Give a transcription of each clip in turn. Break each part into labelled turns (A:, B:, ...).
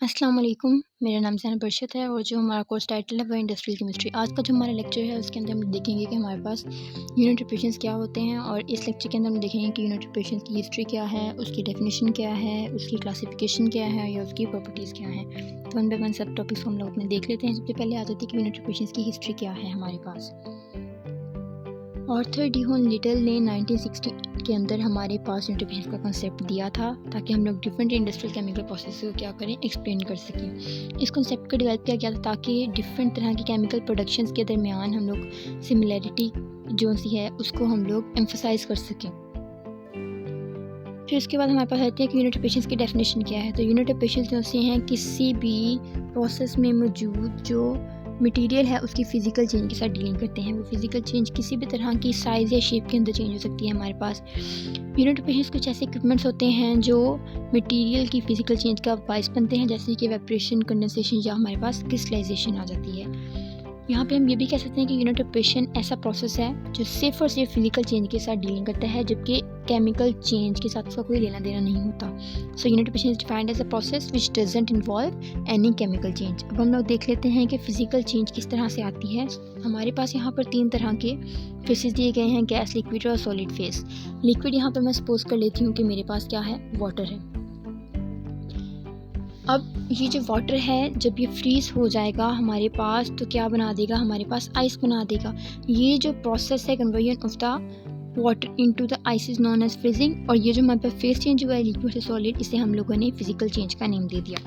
A: अस्सलाम वालेकुम। मेरा नाम ज़ैनब अरशद है और जो हमारा कोर्स टाइटल है वो इंडस्ट्रियल केमिस्ट्री। आज का जो हमारा लेक्चर है उसके अंदर हम देखेंगे कि हमारे पास यूनिट ऑपरेशंस क्या होते हैं और इस लेक्चर के अंदर हम देखेंगे कि यूनिट ऑपरेशंस की हिस्ट्री क्या है, उसकी डेफिनेशन क्या है, उसकी क्लासिफिकेशन क्या है या उसकी प्रॉपर्टीज़ क्या हैं। तो वन बाय वन सब टॉपिक्स को हम लोग अपने देख लेते हैं। सबसे पहले आ जाती है कि यूनिट ऑपरेशंस की हिस्ट्री क्या है हमारे पास। आर्थर डी होन लिटल ने 1960 के अंदर हमारे पास यूनिट ऑपरेशंस का कंसेप्ट दिया था ताकि हम लोग डिफरेंट इंडस्ट्रियल केमिकल प्रोसेस को क्या करें, एक्सप्लेन कर सकें। इस कंसेप्ट को डेवलप किया गया था ताकि डिफरेंट तरह की केमिकल प्रोडक्शंस के दरमियान हम लोग सिमिलैरिटी जो सी है उसको हम लोग एम्फसाइज कर सकें। फिर उसके बाद हमारे पास आती है कि यूनिट ऑपरेशंस की डेफिनेशन क्या है। तो यूनिट ऑपरेशंस जो से हैं किसी भी प्रोसेस में मौजूद जो मटेरियल है उसकी फ़िज़िकल चेंज के साथ डीलिंग करते हैं। वो फ़िज़िकल चेंज किसी भी तरह की साइज़ या शेप के अंदर चेंज हो सकती है हमारे पास। यूनिट ऑपरेशंस कुछ ऐसे इक्विपमेंट्स होते हैं जो मटेरियल की फ़िज़िकल चेंज का बायस बनते हैं, जैसे कि इवेपोरेशन, कंडेंसेशन या हमारे पास क्रिस्टलाइजेशन आ जाती है। यहाँ पे हम ये भी कह सकते हैं कि यूनिट ऑपरेशन ऐसा प्रोसेस है जो सिर्फ और सिर्फ फिजिकल चेंज के साथ डीलिंग करता है, जबकि केमिकल चेंज के साथ उसका कोई लेना देना नहीं होता। So unit operation is defined as a process which doesn't involve any chemical change. अब हम लोग देख लेते हैं कि फिजिकल चेंज किस तरह से आती है। हमारे पास यहाँ पर 3 तरह के फेसेस दिए गए हैं, गैस, लिक्विड और सॉलिड फेस। लिक्विड यहाँ पर मैं सपोज कर लेती हूँ कि मेरे पास क्या है, वाटर है। अब ये जो वाटर है जब ये फ्रीज़ हो जाएगा हमारे पास तो क्या बना देगा, हमारे पास आइस बना देगा। ये जो प्रोसेस है conversion of the water into the ice is known as freezing. और ये जो हमारे पास फेस चेंज हुआ है लिक्विड से सॉलिड, इसे हम लोगों ने फिजिकल चेंज का नेम दे दिया।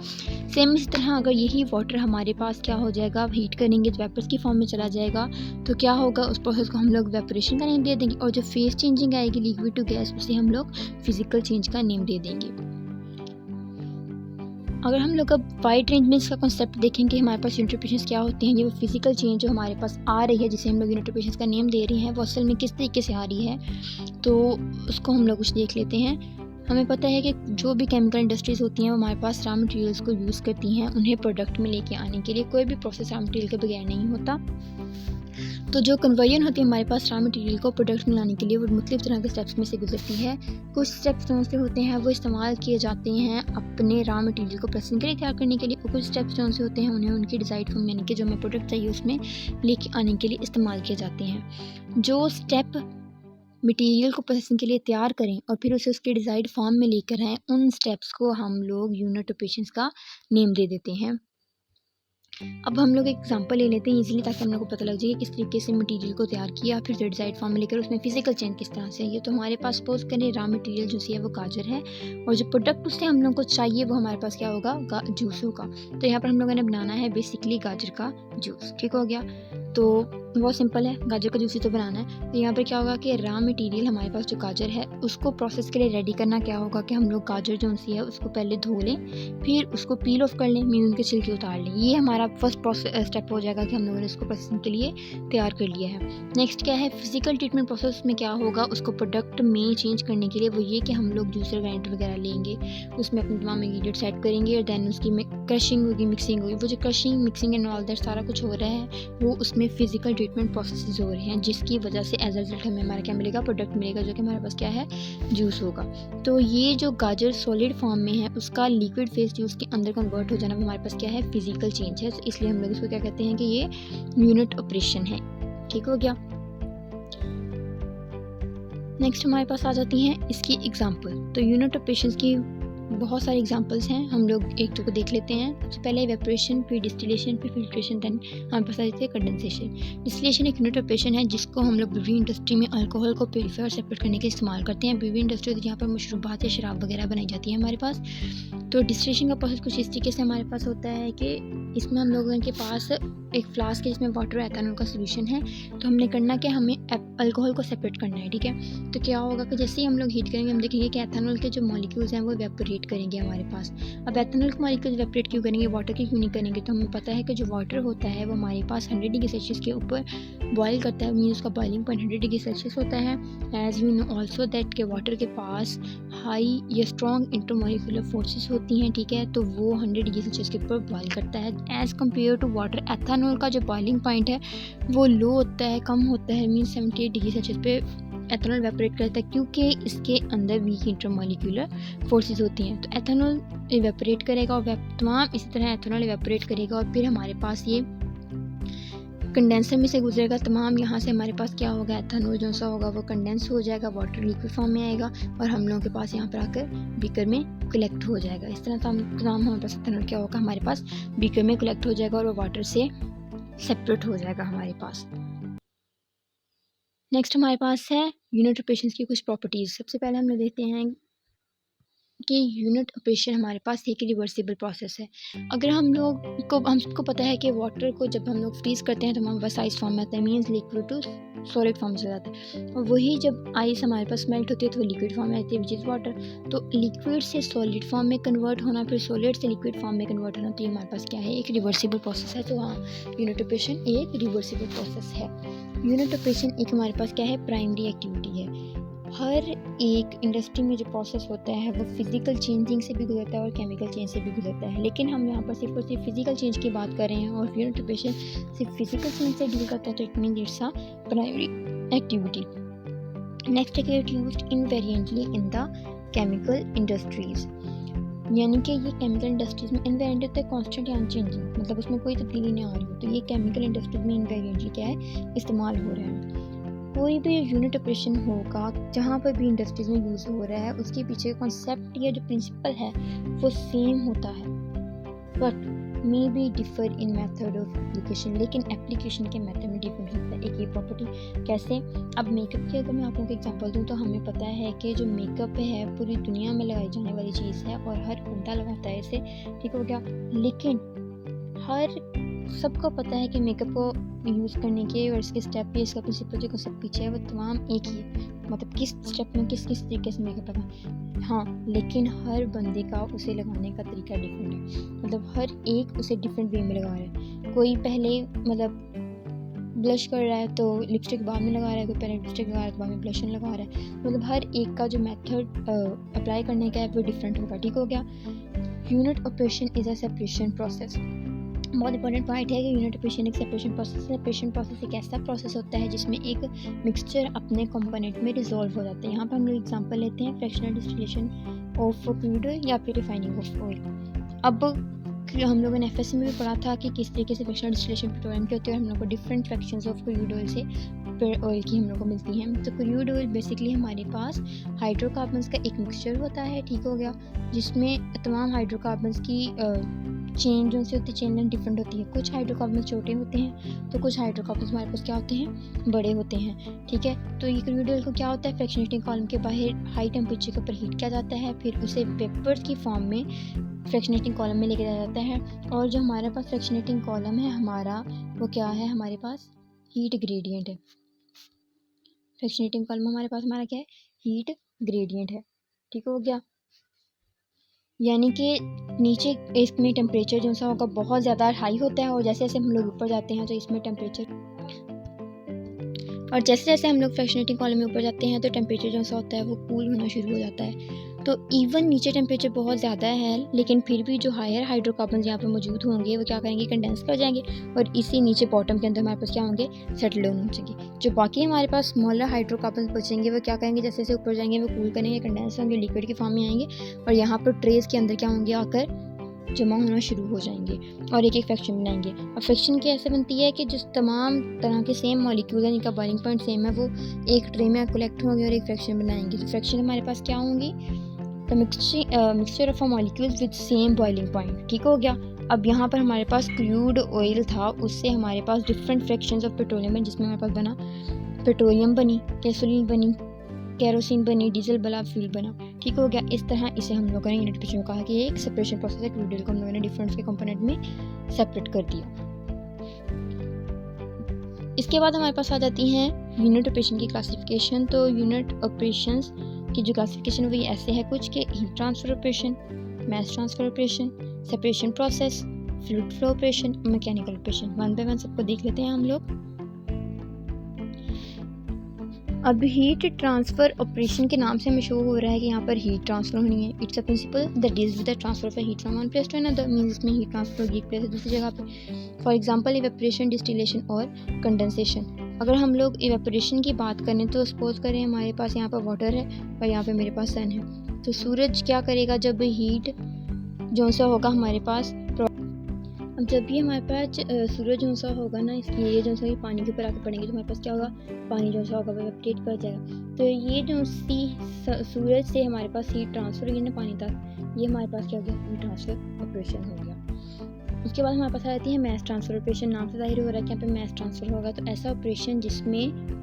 A: सेम इस तरह अगर यही वाटर हमारे पास क्या हो जाएगा, हीट करेंगे तो वेपर्स की फॉर्म में चला जाएगा, तो क्या होगा, उस प्रोसेस को हम लोग वेपरेशन का नेम दे देंगे। और जो फेस चेंजिंग आएगी लिक्विड टू गैस, उसे हम लोग फिजिकल चेंज का नेम दे देंगे। अगर हम लोग अब वाइड रेंज में इसका कॉन्सेप्ट देखेंगे हमारे पास यूनिट ऑपरेशंस क्या होते हैं, ये वो फिजिकल चेंज जो हमारे पास आ रही है जिसे हम लोग यूनिट ऑपरेशंस का नेम दे रहे हैं, वो असल में किस तरीके से आ रही है, तो उसको हम लोग कुछ देख लेते हैं। हमें पता है कि जो भी केमिकल इंडस्ट्रीज़ होती हैं वो हमारे पास रॉ मटेरियल्स को यूज़ करती हैं उन्हें प्रोडक्ट में लेके आने के लिए। कोई भी प्रोसेस रॉ मटेरियल के बगैर नहीं होता। तो जो कन्वर्जन होती है हमारे पास रॉ मटेरियल को प्रोडक्ट में लाने के लिए, वो मुख्तलिफ तरह के स्टेप्स में से गुजरती है। कुछ स्टेप्स जो से होते हैं वो इस्तेमाल किए जाते हैं अपने रॉ मटेरियल को प्रोसेसिंग के लिए तैयार करने के लिए, और कुछ स्टेप्स जो से होते हैं उन्हें उनकी डिज़ाइड फॉर्म यानी कि जो हमें प्रोडक्ट चाहिए उसमें लेके आने के लिए इस्तेमाल किए जाते हैं। जो स्टेप मटेरियल को प्रोसेसिंग के लिए तैयार करें और फिर उसे उसके डिज़ाइड फॉर्म में लेकर आएँ, उन स्टेप्स को हम लोग यूनिट ऑपरेशंस का नेम दे देते हैं। अब हम लोग एक एग्जांपल ले लेते हैं इजीली, ताकि हम लोग को पता लग जाए कि किस तरीके से मटेरियल को तैयार किया, फिर डिज़ाइड फॉर्म में लेकर उसमें फिजिकल चेंज किस तरह से है। ये तो हमारे पास सपोज करें रॉ मटेरियल जो सी है वो गाजर है, और जो प्रोडक्ट उससे हम लोग को चाहिए वो हमारे पास क्या होगा, जूस होगा। तो यहाँ पर हम लोगों ने बनाना है बेसिकली गाजर का जूस। ठीक हो गया, तो बहुत सिंपल है, गाजर का जूस ही तो बनाना है। तो यहाँ पर क्या होगा कि रॉ मटेरियल हमारे पास जो गाजर है उसको प्रोसेस के लिए रेडी करना क्या होगा कि हम लोग गाजर जो सी है उसको पहले धो लें, फिर उसको पील ऑफ कर लें, मीन उनके छिलके उतार लें। ये हमारा फर्स्ट स्टेप हो जाएगा कि हम लोगों ने उसको प्रोसेसिंग के लिए तैयार कर लिया है। नेक्स्ट क्या है, फिजिकल ट्रीटमेंट प्रोसेस में क्या होगा उसको प्रोडक्ट में चेंज करने के लिए, वो ये कि हम लोग जूसर ग्राइंडर वगैरह लेंगे, उसमें अपने तमाम इंग्रीडिएंट सेट करेंगे और देन उसकी क्रशिंग होगी, मिक्सिंग होगी। वो जो crushing, mixing and all that सारा कुछ हो रहा है वो उसमें फिजिकल ट्रीटमेंट प्रोसेस हो रहे हैं, जिसकी वजह से एज अ रिजल्ट हमें हमारा क्या मिलेगा, प्रोडक्ट मिलेगा जो कि हमारे पास क्या है, जूस होगा। तो ये जो गाजर सॉलिड फॉर्म में है उसका लिक्विड फेस जूस के अंदर कन्वर्ट हो जाना हमारे पास क्या है, फिजिकल चेंज है। तो इसलिए हम लोग इसको क्या कहते हैं कि ये यूनिट ऑपरेशन है। ठीक हो गया। नेक्स्ट हमारे पास आ जाती हैं इसकी एग्जांपल। तो यूनिट ऑपरेशंस की बहुत सारे एग्जांपल्स हैं, हम लोग एक दो को देख लेते हैं। सबसे पहले इवेपोरेशन, फिर डिस्टिलेशन, फिर फिल्ट्रेशन, देन हमारे पास आ जाती है कंडेंसेशन। डिस्टिलेशन एक यूनिट ऑपरेशन है जिसको हम लोग बेवरी इंडस्ट्री में अल्कोहल को प्योरीफाई और सेपरेट करने के लिए इस्तेमाल करते हैं। बेवरी इंडस्ट्री जहाँ पर मशरूबात या शराब वगैरह बनाई जाती है हमारे पास। तो डिस्टिलेशन का प्रोसेस कुछ इस तरीके से हमारे पास होता है कि इसमें हम लोगों के पास एक फ्लास्क है जिसमें वाटर और एथेनॉल का सोल्यूशन है। तो हमने करना क्या, हमें अल्कोहल को सेपरेट करना है। ठीक है, तो क्या होगा कि जैसे ही हम लोग हीट करेंगे हम देखेंगे कि एथेनॉल के जो मॉलिक्यूल्स हैं वो इवेपोरेट करेंगे हमारे पास। अब एथेनॉल के मॉलिक्यूल्स इवेपोरेट क्यों करेंगे, वाटर के क्यों नहीं करेंगे, तो हमें पता है कि जो वाटर होता है वो हमारे पास 100 डिग्री सेल्सियस के ऊपर बॉयल करता है, मीन उसका बॉइलिंग पॉइंट 100 डिग्री सेल्सियस होता है। As you know also that के वाटर के पास हाई या स्ट्रॉन्ग इंटरमॉलिक्यूलर फोर्सेस होती हैं। ठीक है, तो वो 100 डिग्री सेल्सियस के ऊपर बॉयल करता है as compare to water. Ethanol का जो बॉइलिंग पॉइंट है वो लो होता है, कम होता है, मीन 78 डिग्री सेल्सियस पे एथेनॉल इवेपोरेट करता है क्योंकि इसके अंदर वीक इंटरमॉलिक्यूलर फोर्सेस होती हैं। तो एथेनॉल इवेपोरेट करेगा और तमाम इसी तरह एथेनॉल इवेपोरेट करेगा और फिर हमारे पास ये कंडेंसर में से गुजरेगा तमाम। यहाँ से हमारे पास क्या होगा, एथेनॉल जो सा होगा वो कंडेंस हो जाएगा, वाटर लिक्विड फॉर्म में आएगा और हम लोगों के पास यहाँ पर आकर बीकर में कलेक्ट हो जाएगा। इस तरह तमाम हमारे पास एथेनॉल क्या होगा, हमारे पास बीकर में कलेक्ट हो जाएगा और वो वाटर से सेपरेट हो जाएगा हमारे पास। नेक्स्ट हमारे पास है यूनिट ऑपरेशंस की कुछ प्रॉपर्टीज़। सबसे पहले हम लोग देखते हैं कि यूनिट ऑपरेशन हमारे पास एक रिवर्सिबल प्रोसेस है। अगर हमको पता है कि वाटर को जब हम लोग फ्रीज़ करते हैं तो हमारे पास आइस फॉर्म में आता है, means liquid to solid form में जाता है, और वही जब आइस हमारे पास मेल्ट होती है तो वो लिक्विड फॉर्म में आती है विच इज़ वाटर। तो लिक्विड से सॉलिड फॉर्म में कन्वर्ट होना, फिर सॉलिड से लिक्विड फॉर्म में कन्वर्ट होना, तो ये हमारे पास क्या है, एक रिवर्सिबल प्रोसेस है। तो हाँ, यूनिट ऑपरेशन एक रिवर्सिबल प्रोसेस है। यूनिट ऑपरेशन एक हमारे पास क्या है, प्राइमरी एक्टिविटी है। हर एक इंडस्ट्री में जो प्रोसेस होता है वो फिज़िकल चेंजिंग से भी गुजरता है और केमिकल चेंज से भी गुजरता है, लेकिन हम यहाँ पर सिर्फ और सिर्फ फिज़िकल चेंज की बात कर रहे हैं और यूनिट ऑपरेशन सिर्फ फिज़िकल चेंज से डील करता है, तो it mean it's a primary activity. Next activity used invariantly in the chemical industries, यानी कि ये केमिकल इंडस्ट्रीज में इनवेरिएंट होता है, कॉन्स्टेंट या अनचेंजिंग, मतलब उसमें कोई तब्दीली नहीं आ रही हो, तो ये केमिकल इंडस्ट्रीज में इनवेरिएंटली क्या है, इस्तेमाल हो रहा है। कोई भी यूनिट ऑपरेशन होगा जहाँ पर भी इंडस्ट्रीज में यूज़ हो रहा है उसके पीछे कॉन्सेप्ट या जो प्रिंसिपल है वो सेम होता है, but may be differ in method of application, लेकिन एप्लीकेशन के मेथड में डिफरेंस होता है। एक ये प्रॉपर्टी कैसे, अब मेकअप की अगर मैं आप लोगों को एग्जांपल दूँ तो हमें पता है कि जो मेकअप है पूरी दुनिया में लगाई जाने वाली चीज़ है और हर बंदा लगाता है इसे, ठीक हो गया, लेकिन सबको पता है कि मेकअप को यूज़ करने के और इसके स्टेप पे, इसका प्रिंसिपल जो कंसेप्ट पीछे है वो तमाम एक ही है, मतलब किस स्टेप में किस तरीके से मेकअप लगा, हाँ, लेकिन हर बंदे का उसे लगाने का तरीका डिफरेंट है, मतलब हर एक उसे डिफरेंट वे में लगा रहा है। कोई पहले मतलब ब्लश कर रहा है तो लिपस्टिक बाद में लगा रहा है, कोई पहले लिपस्टिक लगा रहा है तो बाद में ब्लशन लगा रहा है, मतलब हर एक का जो मेथड अप्लाई करने का है वो डिफरेंट होगा, ठीक हो गया। Unit operation is a separation process. बहुत इंपॉर्टेंट पॉइंट है कि यूनिट ऑपरेशन एक सेपरेशन प्रोसेस है। सेपरेशन प्रोसेस एक ऐसा प्रोसेस होता है जिसमें एक मिक्सचर अपने कंपोनेंट में रिजॉल्व हो जाता है। यहाँ पर हम लोग एग्जांपल लेते हैं fractional distillation of crude oil या फिर रिफाइनिंग ऑफ ऑयल। अब हम लोगों ने एफएससी में भी पढ़ा था कि किस तरीके से फ्रैक्शनल डिस्टिलेशन पेट्रोलियम की होती है और हम लोग को different fractions of crude oil से ऑयल की हम लोग को मिलती हैं। तो क्रूड ऑयल बेसिकली हमारे पास हाइड्रोकार्बन्स का एक मिक्सचर होता है, ठीक हो गया, जिसमें तमाम हाइड्रोकार्बन्स की चेन जो से होती है, चेन लेंथ डिफरेंट होती है। कुछ हाइड्रोकार्बन छोटे होते हैं तो कुछ हाइड्रोकार्बन हमारे पास क्या होते हैं, बड़े होते हैं, ठीक है। तो ये क्रूड ऑयल को क्या होता है, फ्रैक्शनेटिंग कॉलम के बाहर हाई टेम्परेचर के ऊपर हीट किया जाता है, फिर उसे वेपर्स की फॉर्म में फ्रैक्शनेटिंग कॉलम में लेके जाया जाता है, और जो हमारे पास फ्रैक्शनेटिंग कॉलम है हमारा वो क्या है, हमारे पास हीट ग्रेडियंट है। फ्रैक्शनेटिंग कॉलम हमारे पास हमारा क्या है, हीट ग्रेडियंट है, ठीक हो गया। यानी कि नीचे इसमें टेम्परेचर जो सा होगा बहुत ज़्यादा हाई होता है और जैसे जैसे हम लोग ऊपर जाते हैं तो इसमें टेम्परेचर, और जैसे जैसे हम लोग फ्रैक्शनेटिंग कॉलम में ऊपर जाते हैं तो टेम्परेचर जो सा होता है वो कूल होना शुरू हो जाता है। तो इवन नीचे टेम्परेचर बहुत ज़्यादा है लेकिन फिर भी जो हायर हाइड्रोकार्बन यहाँ पे मौजूद होंगे वो क्या करेंगे, कंडेंस कर जाएंगे और इसी नीचे बॉटम के अंदर हमारे पास क्या होंगे, सेटल डाउन हो जाएंगे। जो बाकी हमारे पास स्मॉलर हाइड्रोकार्बन बचेंगे वो क्या करेंगे, जैसे जैसे ऊपर जाएंगे वो कूल करेंगे, कंडेंस होंगे, लिक्विड की फॉर्म में आएंगे और यहाँ पर ट्रेस के अंदर क्या होंगे, आकर जमा होना शुरू हो जाएंगे और एक एक फ्रैक्शन बनाएंगे। और फ्रैक्शन कैसे बनती है कि जिस तमाम तरह के सेम मॉलिक्यूल है जिनका बॉइलिंग पॉइंट सेम है वो एक ट्रे में कलेक्ट होंगे और एक फ्रैक्शन बनाएंगे। तो फ्रैक्शन हमारे पास क्या होंगी, the mixture of a molecules with same boiling point, ठीक हो गया। अब यहाँ पर हमारे पास क्रूड ऑयल था, उससे हमारे पास डिफरेंट फ्रैक्शंस ऑफ पेट्रोलियम बने, जिसमें हमारे पास बना पेट्रोलियम बनी, गैसोलीन बनी, केरोसिन बनी, डीजल बना, फ्यूल बना, ठीक हो गया। इस तरह इसे हम लोगों ने यूनिट ऑपरेशन में कहा कि ये एक सेपरेशन प्रोसेस है। क्रूड ऑयल को हम लोगों ने डिफरेंट के कंपोनेंट में सेपरेट कर दिया। इसके बाद हमारे पास आ जाती हैं यूनिट ऑपरेशन की क्लासिफिकेशन। तो यूनिट ऑपरेशंस की जो क्लासिफिकेशन है वो ऐसे है कुछ के, heat transfer operation, mass transfer operation, separation process, fluid flow operation, mechanical operation. One by one सबको देख लेते हैं हम लोग। अब हीट ट्रांसफ़र ऑपरेशन के नाम से हमें शो हो रहा है कि यहाँ पर हीट ट्रांसफ़र होनी है। It's a principle that deals with the transfer of heat from one place to another, means इसमें हीट ट्रांसफर एक प्लेस से दूसरी जगह पे। फॉर एग्जांपल इवेपोरेशन, डिस्टिलेशन और कंडेंसेशन। अगर हम लोग इवेपोरेशन की बात करें तो सपोज़ करें हमारे पास यहाँ पर वाटर है और यहाँ पे मेरे पास सन है, तो सूरज क्या करेगा जब हीट जो सा होगा हमारे पास। अब जब भी हमारे पास सूरज जो सा होगा ना, इसकी ये जो सा पानी के ऊपर आकर पड़ेंगे तो हमारे पास क्या होगा, पानी जो सा होगा वो इवेपोरेट कर जाएगा। तो ये जो सूरज से हमारे पास हीट ट्रांसफ़र हुई ना पानी तक, ये हमारे पास क्या हो गया, हीट ट्रांसफ़र ऑपरेशन हो गया। उसके बाद हमारे पास आ जाती है मैस ट्रांसफ़र ऑपरेशन। नाम से ज़ाहिर हो रहा है कि यहाँ पे मैस ट्रांसफ़र होगा। तो ऐसा ऑपरेशन जिसमें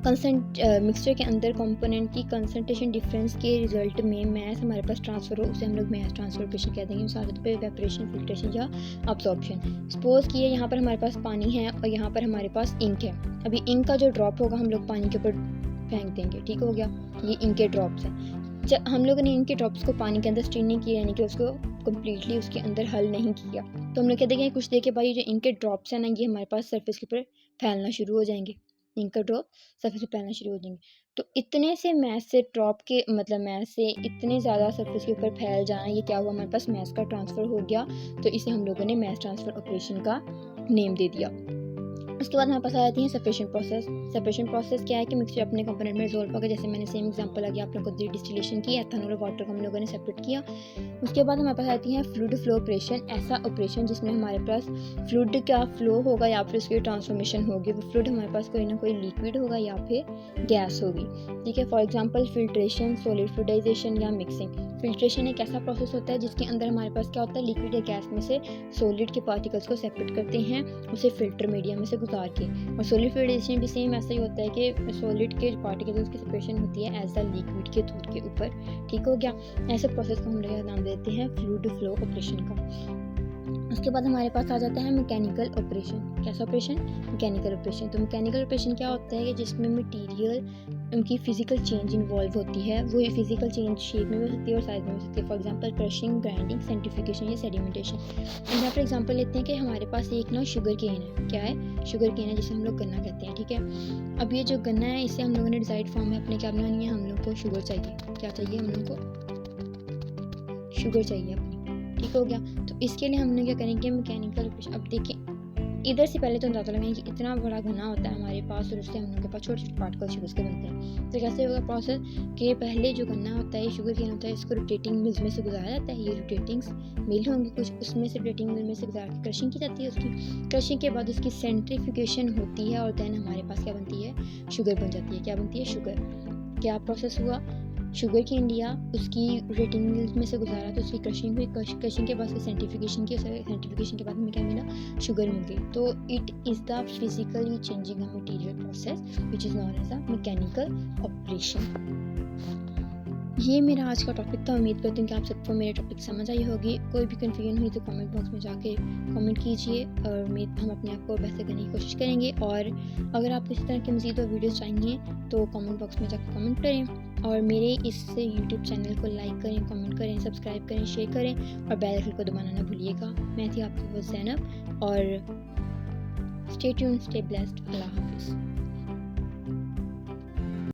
A: मिक्सचर के अंदर कंपोनेंट की कंसंट्रेशन डिफरेंस के रिजल्ट में मैस हमारे पास ट्रांसफ़र हो, उसे हम लोग मैस ट्रांसफ़र ऑपरेशन कहते हैं। मिसाल के तौर पे इवेपोरेशन, फिल्ट्रेशन या अब्जॉर्प्शन। सपोज़ किए यहाँ पर हमारे पास पानी है और यहाँ पर हमारे पास इंक है। अभी इंक का जो ड्रॉप होगा हम लोग पानी के ऊपर फेंक देंगे, ठीक हो गया, ये इंक के ड्रॉप्स हैं। जब हम लोगों ने इंक के ड्रॉप्स को पानी के अंदर स्टीम नहीं किया, यानी कि उसको कम्प्लीटली उसके अंदर हल नहीं किया, तो हम लोग क्या देखेंगे, कुछ देर के बाद ये जो इंक के ड्रॉप्स हैं ना, ये हमारे पास सरफेस के ऊपर फैलना शुरू हो जाएंगे। इंक का ड्रॉप सरफेस पे फैलना शुरू हो जाएंगे। तो इतने से मैस से ड्रॉप के मतलब मैस से इतने ज़्यादा सरफेस के ऊपर फैल जाना, ये क्या हुआ, हमारे पास मैस का ट्रांसफ़र हो गया। तो इसे हम लोगों ने मैस ट्रांसफ़र ऑपरेशन का नेम दे दिया। उसके बाद हमारे पास आ जाती है सेपरेशन प्रोसेस। सेपरेशन प्रोसेस क्या है कि मिक्सचर अपने कंपोनेंट में रिजोल्व होगा। जैसे मैंने सेम एग्जांपल आगे आप लोगों को दी, डिस्टिलेशन की, एथेनॉल और वाटर को हम लोगों ने सेपरेट किया। उसके बाद हमारे पास आती है फ्लूइड फ्लो ऑपरेशन। ऐसा ऑपरेशन जिसमें हमारे पास फ्लूइड का फ्लो होगा या फिर उसकी ट्रांसफॉर्मेशन होगी। वो फ्लूइड हमारे पास कोई ना कोई लिक्विड होगा या फिर गैस होगी, ठीक है। फॉर एग्जाम्पल फिल्ट्रेशन, सॉलिड फ्लूइडाइजेशन या मिक्सिंग। फिल्ट्रेशन एक ऐसा प्रोसेस होता है जिसके अंदर हमारे पास क्या होता है, लिक्विड या गैस में से सॉलिड के पार्टिकल्स को सेपरेट करते हैं उसे फिल्टर मीडियम में से गुजार के। और सॉलिड फ्लूइडाइजेशन भी सेम ऐसा ही होता है कि सॉलिड के पार्टिकल्स की सेपरेशन होती है एज अ लिक्विड के दूध के ऊपर, ठीक हो गया। ऐसे प्रोसेस को हम लोग नाम देते हैं फ्लूइड फ्लो ऑपरेशन का। उसके बाद हमारे पास आ जाता है मैकेनिकल ऑपरेशन। कैसा ऑपरेशन, मैकेनिकल ऑपरेशन। तो मैकेनिकल ऑपरेशन क्या होता है कि जिसमें मटेरियल उनकी फिजिकल चेंज इन्वॉल्व होती है। वो फिजिकल चेंज शेप में भी हो सकती है और साइज में हो सकती है। For example crushing, grinding, centrifugation या सेडिमेंटेशन। यहाँ पर एग्जांपल लेते हैं कि हमारे पास एक ना शुगर केन है। क्या है, शुगर केन है, जिसे हम लोग गन्ना कहते हैं, ठीक है। अब ये जो गन्ना है इसे हम लोगों ने डिजाइड फॉर्म में अपने क्या बनानी है, हम लोग को शुगर चाहिए। क्या चाहिए, हम लोग को शुगर चाहिए अपनी, ठीक हो गया। तो इसके लिए हम लोग क्या करेंगे, मैकेनिकल ऑपरेशन। अब देखिए इधर से पहले तो अंदाज़ा लगाएं कि इतना बड़ा गन्ना होता है हमारे पास और उससे हम लोग के पास छोटे छोटे पार्टिकल शुगर के बनते हैं। तो कैसे होगा प्रोसेस कि पहले जो गन्ना होता है, शुगर केन होता है, इसको रोटेटिंग मिल्स में से गुजारा जाता है। ये रोटेटिंग मिल होंगी कुछ, उसमें से रोटेटिंग मिल में से गुजार के क्रशिंग की जाती है। उसकी क्रशिंग के बाद उसकी सेंट्रीफ्यूगेशन होती है और देन हमारे पास क्या बनती है, शुगर बन जाती है। क्या बनती है, शुगर। क्या प्रोसेस हुआ, शुगर केन लिया, उसकी रोटेटिंग मिल्स में से गुजारा, तो उसकी क्रशिंग हुई, क्रशिंग के बाद उसकी सेंट्रीफ्यूगेशन की, सेंट्रीफ्यूगेशन के बाद हमें क्या मिला, शुगर मिल गई। तो it is the physically changing a material process which is known as a mechanical operation. ये मेरा आज का टॉपिक था। उम्मीद करती हूँ कि आप सबको मेरे टॉपिक समझ आई होगी। कोई भी कन्फ्यूजन हुई तो कमेंट बॉक्स में जाके कमेंट कीजिए और हम अपने आप को बेहतर करने की कोशिश करेंगे। और अगर आप इस तरह की मज़ीद और वीडियोज़ चाहिए तो कमेंट बॉक्स में जाकर कमेंट करें और मेरे इस यूट्यूब चैनल को लाइक करें, कमेंट करें, सब्सक्राइब करें, शेयर करें और बेल आइकन को दबाना ना भूलिएगा। मैं थी आपकी होस्ट ज़ैनब और स्टे ट्यून्ड, स्टे ब्लेस्ड। अल्लाह हाफिज़।